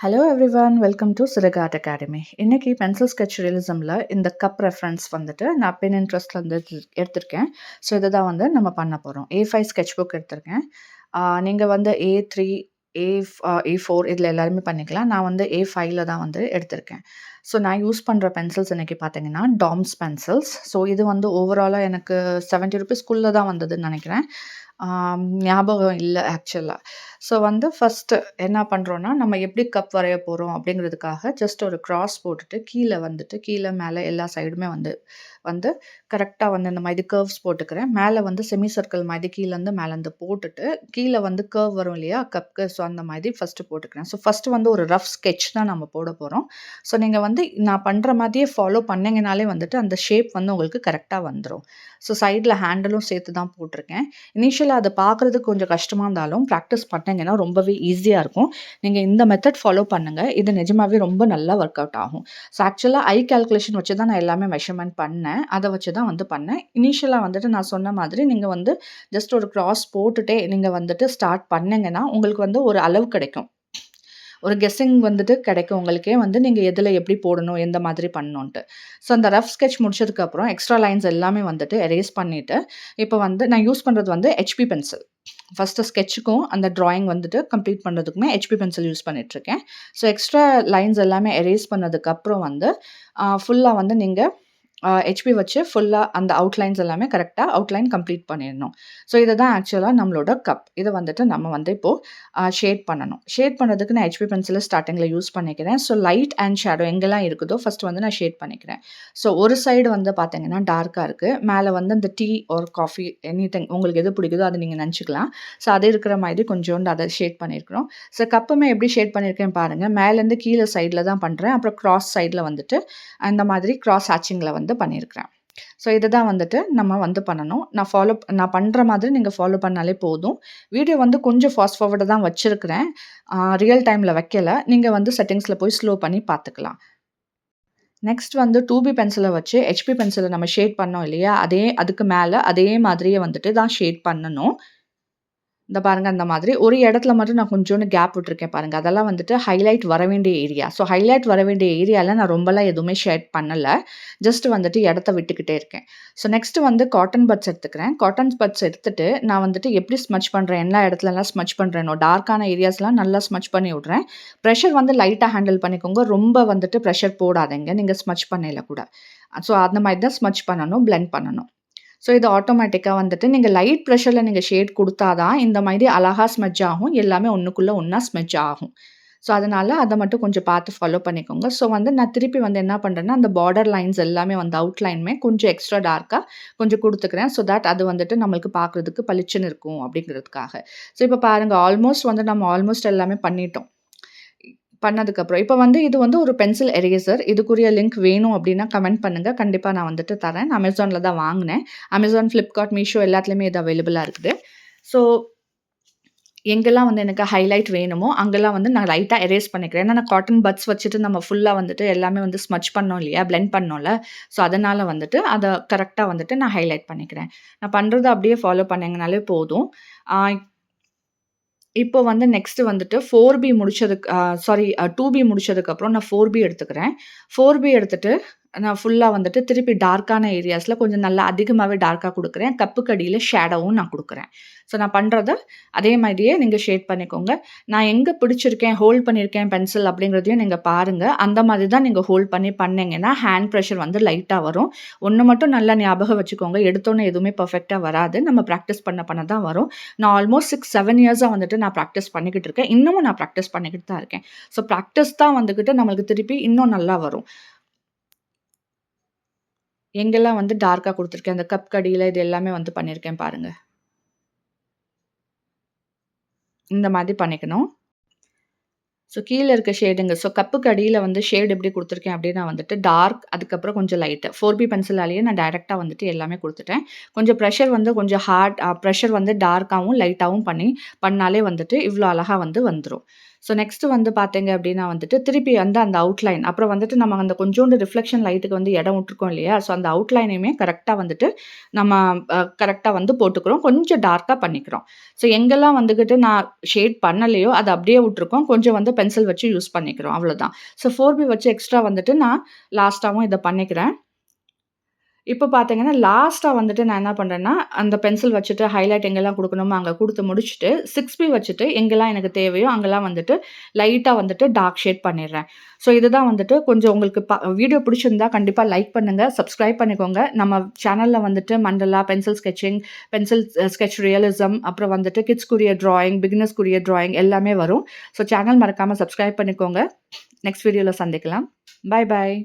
Hello everyone, welcome to சிறகு art academy. இன்னைக்கு pencil sketch ரியலிசமில் இந்த கப் ரெஃபரன்ஸ் வந்துட்டு நான் பின் இன்ட்ரெஸ்ட்ல வந்து எடுத்திருக்கேன். ஸோ இதை தான் வந்து நம்ம பண்ண போகிறோம். A5 ஸ்கெட்ச் புக் எடுத்திருக்கேன். நீங்கள் வந்து A3 ஏ A4 இதில் எல்லாருமே பண்ணிக்கலாம். நான் வந்து A5ல தான் வந்து எடுத்திருக்கேன். ஸோ நான் யூஸ் பண்ணுற பென்சில்ஸ் இன்றைக்கி பார்த்தீங்கன்னா டாம்ஸ் பென்சில்ஸ். ஸோ இது வந்து ஓவராலாக எனக்கு ₹70 தான் வந்ததுன்னு நினைக்கிறேன். ஞாபகம் இல்லை ஆக்சுவலாக. ஸோ வந்து ஃபஸ்ட்டு என்ன பண்ணுறோன்னா, நம்ம எப்படி கப் வரைய போகிறோம் அப்படிங்கிறதுக்காக ஜஸ்ட் ஒரு கிராஸ் போட்டுட்டு கீழே மேலே எல்லா சைடுமே வந்து வந்து கரெக்டாக வந்து இந்த மாதிரி கர்வ்ஸ் போட்டுக்கிறேன். மேலே வந்து செமி சர்க்கிள் மாதிரி கீழேருந்து மேலேருந்து போட்டுட்டு கீழே வந்து கர்வ் வரும் இல்லையா கப்க்கு, ஸோ அந்த மாதிரி ஃபஸ்ட்டு போட்டுக்கிறேன். ஸோ ஃபஸ்ட்டு வந்து ஒரு ரஃப் ஸ்கெட்ச் தான் நம்ம போட போகிறோம். ஸோ நீங்கள் வந்து நான் பண்ணுற மாதிரியே ஃபாலோ பண்ணிங்கனாலே வந்துட்டு அந்த ஷேப் வந்து உங்களுக்கு கரெக்டாக வந்துடும். ஸோ சைடில் ஹேண்டிலும் சேர்த்து தான் போட்டிருக்கேன். இனிஷியலாக அதை பார்க்குறதுக்கு கொஞ்சம் கஷ்டமாக இருந்தாலும் ப்ராக்டிஸ் பண்ணிங்கன்னா ரொம்பவே ஈஸியாக இருக்கும். நீங்கள் இந்த மெத்தட் ஃபாலோ பண்ணுங்கள். இது நிஜமாகவே ரொம்ப நல்லா ஒர்க் அவுட் ஆகும். ஸோ ஆக்சுவலாக ஐ கால்குலேஷன் வச்சு தான் நான் எல்லாமே மெஷர்மெண்ட் பண்ணேன். அதை வச்சு தான் வந்து பண்ணேன். இனிஷியலாக வந்துட்டு நான் சொன்ன மாதிரி நீங்கள் வந்து ஜஸ்ட் ஒரு கிராஸ் போட்டுட்டே நீங்கள் வந்துட்டு ஸ்டார்ட் பண்ணிங்கன்னா உங்களுக்கு வந்து ஒரு அளவு கிடைக்கும். ஒரு கெஸ்ஸிங் வந்துட்டு கிடைக்கும் உங்களுக்கே வந்து நீங்கள் எதில் எப்படி போடணும், எந்த மாதிரி பண்ணணுன்ட்டு. ஸோ அந்த ரஃப் ஸ்கெட்ச் முடிச்சதுக்கப்புறம் எக்ஸ்ட்ரா லைன்ஸ் எல்லாமே வந்துட்டு எரேஸ் பண்ணிவிட்டு, இப்போ வந்து நான் யூஸ் பண்ணுறது வந்து ஹெச்பி பென்சில். ஃபஸ்ட்டு ஸ்கெட்சுக்கும் அந்த ட்ராயிங் வந்துட்டு கம்ப்ளீட் பண்ணுறதுக்குமே ஹெச்பி பென்சில் யூஸ் பண்ணிகிட்ருக்கேன். ஸோ எக்ஸ்ட்ரா லைன்ஸ் எல்லாமே எரேஸ் பண்ணதுக்கப்புறம் வந்து ஃபுல்லாக வந்து நீங்கள் ஹெச்பி வச்சு ஃபுல்லாக அந்த அவுட்லைன்ஸ் எல்லாமே கரெக்டாக அவுட்லைன் கம்ப்ளீட் பண்ணிடணும். ஸோ இதை தான் ஆக்சுவலாக நம்மளோட கப். இதை வந்துட்டு நம்ம வந்து இப்போது ஷேட் பண்ணணும். ஷேட் பண்ணுறதுக்கு நான் ஹெச்பி பென்சிலை ஸ்டார்டிங்கில் யூஸ் பண்ணிக்கிறேன். ஸோ லைட் அண்ட் ஷேடோ எங்கெல்லாம் இருக்குதோ ஃபஸ்ட்டு வந்து நான் ஷேட் பண்ணிக்கிறேன். ஸோ ஒரு சைடு வந்து பார்த்தீங்கன்னா டார்க்காக இருக்குது. மேலே வந்து இந்த டீ ஆர் காஃபி எனிதிங் உங்களுக்கு எது பிடிக்குதோ அதை நீங்கள் நினச்சிக்கலாம். ஸோ அது இருக்கிற மாதிரி கொஞ்சோண்டு அதை ஷேட் பண்ணியிருக்கிறோம். ஸோ கப்புமே எப்படி ஷேட் பண்ணியிருக்கேன் பாருங்கள். மேலேருந்து கீழே சைடில் தான் பண்ணுறேன். அப்புறம் கிராஸ் சைடில் வந்துட்டு அந்த மாதிரி கிராஸ் ஹேட்சிங்கில் வந்து பண்ணியிருக்கிறேன். ஸோ இதை தான் வந்துட்டு நம்ம வந்து பண்ணணும். நான் பண்ணுற மாதிரி நீங்கள் ஃபாலோ பண்ணாலே போதும். வீடியோ வந்து கொஞ்சம் ஃபாஸ்ட் ஃபார்வர்டாக தான் வச்சுருக்கிறேன். ரியல் டைமில் வைக்கல. நீங்கள் வந்து செட்டிங்ஸில் போய் ஸ்லோ பண்ணி பார்த்துக்கலாம். நெக்ஸ்ட் வந்து 2B பென்சிலை வச்சு ஹெச்பி பென்சிலை நம்ம ஷேட் பண்ணோம் இல்லையா, அதுக்கு மேலே அதே மாதிரியே வந்துட்டு தான் ஷேட் பண்ணணும். இந்த பாருங்க, அந்த மாதிரி ஒரு இடத்துல மட்டும் நான் கொஞ்சோண்டு கேப் விட்டுருக்கேன் பாருங்க. அதெல்லாம் வந்துட்டு ஹைலைட் வர வேண்டிய ஏரியா. ஸோ ஹைலைட் வர வேண்டிய ஏரியாவில் நான் ரொம்பலாம் எதுவுமே ஷேட் பண்ணலை. ஜஸ்ட் வந்துட்டு இடத்த விட்டுக்கிட்டே இருக்கேன். ஸோ நெக்ஸ்ட் வந்து காட்டன் பட்ஸ் எடுத்துக்கிறேன். காட்டன் பட்ஸ் எடுத்துட்டு நான் வந்துட்டு எப்படி ஸ்மச் பண்ணுறேன், எல்லா இடத்துலலாம் ஸ்மச் பண்ணுறேனோ டார்க்கான ஏரியாஸ்லாம் நல்லா ஸ்மச் பண்ணி விட்றேன். ப்ரெஷர் வந்து லைட்டாக ஹேண்டில் பண்ணிக்கோங்க. ரொம்ப வந்துட்டு ப்ரெஷர் போடாதீங்க நீங்கள் ஸ்மச் பண்ணையில் கூட. ஸோ அந்த மாதிரி தான் ஸ்மச் பண்ணணும், பிளெண்ட் பண்ணணும். ஸோ இது ஆட்டோமேட்டிக்காக வந்துட்டு நீங்கள் லைட் ப்ரெஷரில் நீங்கள் ஷேட் கொடுத்தா தான் இந்த மாதிரி அழகாக ஸ்மெட்ச் ஆகும். எல்லாமே ஒன்றுக்குள்ளே ஒன்றா ஸ்மெட்ச் ஆகும். ஸோ அதனால் அதை மட்டும் கொஞ்சம் பார்த்து ஃபாலோ பண்ணிக்கோங்க. ஸோ வந்து நான் திருப்பி வந்து என்ன பண்ணுறேன்னா, அந்த பார்டர் லைன்ஸ் எல்லாமே வந்து அவுட்லைனுமே கொஞ்சம் எக்ஸ்ட்ரா டார்க்காக கொஞ்சம் கொடுத்துக்கிறேன். ஸோ தட் அது வந்துட்டு நம்மளுக்கு பார்க்குறதுக்கு பளிச்சுன்னு இருக்கும் அப்படிங்கிறதுக்காக. ஸோ இப்போ பாருங்கள், ஆல்மோஸ்ட் வந்து நம்ம ஆல்மோஸ்ட் எல்லாமே பண்ணிட்டோம். பண்ணதுக்கப்புறம் இப்போ வந்து இது வந்து ஒரு பென்சில் எரேசர். இதுக்குரிய லிங்க் வேணும் அப்படின்னா கமெண்ட் பண்ணுங்கள். கண்டிப்பாக நான் வந்துட்டு தரேன். நான் அமேசானில் தான் வாங்கினேன். அமேசான், ஃப்ளிப்கார்ட், மீஷோ எல்லாத்துலேயுமே இது அவைலபிளாக இருக்குது. ஸோ எங்கெல்லாம் வந்து எனக்கு ஹைலைட் வேணுமோ அங்கெல்லாம் வந்து நான் லைட்டாக எரேஸ் பண்ணிக்கிறேன். ஏன்னா நான் காட்டன் பட்ஸ் வச்சுட்டு நம்ம ஃபுல்லாக வந்துட்டு எல்லாமே வந்து ஸ்மச் பண்ணோம் இல்லையா, பிளெண்ட் பண்ணோம்ல. ஸோ அதனால் வந்துட்டு அதை கரெக்டாக வந்துட்டு நான் ஹைலைட் பண்ணிக்கிறேன். நான் பண்ணுறதை அப்படியே ஃபாலோ பண்ணிங்கனாலே போதும். இப்போ வந்து நெக்ஸ்ட்டு வந்துட்டு 4B முடிச்சதுக்கு 2B முடிச்சதுக்கப்புறம் நான் 4B எடுத்துக்கிறேன். 4B எடுத்துட்டு நான் ஃபுல்லாக வந்துட்டு திருப்பி டார்க்கான ஏரியாஸில் கொஞ்சம் நல்லா அதிகமாகவே டார்க்காக கொடுக்குறேன். கப்புக்கு அடியில் ஷேடோவும் நான் கொடுக்குறேன். ஸோ நான் பண்ணுறத அதே மாதிரியே நீங்கள் ஷேட் பண்ணிக்கோங்க. நான் எங்கே பிடிச்சிருக்கேன், ஹோல்ட் பண்ணியிருக்கேன் பென்சில் அப்படிங்கிறதையும் நீங்கள் பாருங்கள். அந்த மாதிரி தான் நீங்கள் ஹோல்ட் பண்ணி பண்ணிங்கன்னா ஹேண்ட் ப்ரெஷர் வந்து லைட்டாக வரும். ஒன்று மட்டும் நல்லா ஞாபகம் வச்சுக்கோங்க, எடுத்தோன்னே எதுவுமே பர்ஃபெக்டாக வராது. நம்ம ப்ராக்டிஸ் பண்ண தான் வரும். நான் ஆல்மோஸ்ட் 6-7 இயர்ஸாக வந்துட்டு நான் ப்ராக்டிஸ் பண்ணிக்கிட்டு இருக்கேன். இன்னமும் நான் ப்ராக்டிஸ் பண்ணிக்கிட்டு தான் இருக்கேன். ஸோ ப்ராக்டிஸ் தான் வந்துக்கிட்டு நம்மளுக்கு திருப்பி இன்னும் நல்லா வரும். எங்கெல்லாம் வந்து டார்க்காக கொடுத்துருக்கேன், அந்த கப் கடியில் இது எல்லாமே வந்து பண்ணியிருக்கேன் பாருங்கள். இந்த மாதிரி பண்ணிக்கணும். ஸோ கீழே இருக்க ஷேடுங்க. ஸோ கப்புக்கு அடியில் வந்து ஷேட் எப்படி கொடுத்துருக்கேன் அப்படின்னா வந்துட்டு டார்க், அதுக்கப்புறம் கொஞ்சம் லைட்டு. 4B பென்சிலாலேயே நான் டைரெக்டாக வந்துட்டு எல்லாமே கொடுத்துட்டேன். கொஞ்சம் ப்ரெஷர் வந்து கொஞ்சம் ப்ரெஷர் வந்து டார்க்காகவும் லைட்டாகவும் பண்ணாலே வந்துட்டு இவ்வளோ அழகாக வந்து வந்துடும். ஸோ நெக்ஸ்ட் வந்து பார்த்தீங்க அப்படின்னா வந்துட்டு, திருப்பி வந்து அந்த அவுட்லைன் அப்புறம் வந்துட்டு நம்ம அந்த கொஞ்சோண்டு ரிஃப்ளெக்ஷன் லைட்டுக்கு வந்து இடம் விட்டுருக்கோம் இல்லையா? ஸோ அந்த அவுட்லைனையுமே கரெக்ட்டா வந்துட்டு நம்ம கரெக்ட்டா வந்து போட்டுக்கிறோம். கொஞ்சம் டார்க்கா பண்ணிக்கிறோம். ஸோ எங்கெல்லாம் வந்துகிட்டு நான் ஷேட் பண்ணலையோ, அத அப்படியே விட்டுருக்கோம். கொஞ்சம் வந்து பென்சில் வச்சு யூஸ் பண்ணிக்கிறோம். அவ்வளோதான். ஸோ 4பி வச்சு எக்ஸ்ட்ரா வந்துட்டு நான் லாஸ்ட்டாவும் இத பண்ணிக்கிறேன். இப்ப பார்த்தீங்கன்னா, லாஸ்ட்டா வந்துட்டு நான் என்ன பண்றேன்னா, அந்த பென்சில் வச்சுட்டு ஹைலைட் எங்கெல்லாம் குடுக்கணுமோ அங்க குடுத்து முடிச்சுட்டு, 6பி வச்சுட்டு எங்கெல்லாம் எனக்கு தேவையோ அங்கெல்லாம் வந்துட்டு லைட்டா வந்துட்டு டார்க் ஷேட் பண்ணிடுறேன். ஸோ இதுதான் வந்துட்டு கொஞ்சம் உங்களுக்கு வீடியோ பிடிச்சிருந்தா கண்டிப்பா லைக் பண்ணுங்க, சப்ஸ்கிரைப் பண்ணிக்கோங்க. நம்ம சேனல்ல வந்துட்டு மண்டலா, pencil sketching, pencil sketch realism, அப்புறம் வந்துட்டு கிட்ஸ்க்குரிய டிராயிங், பிகினர்ஸ்க்குரிய டிராயிங் எல்லாமே வரும். ஸோ சேனல் மறக்காம சப்ஸ்கிரைப் பண்ணிக்கோங்க. நெக்ஸ்ட் வீடியோல சந்திக்கலாம். பாய் பாய்.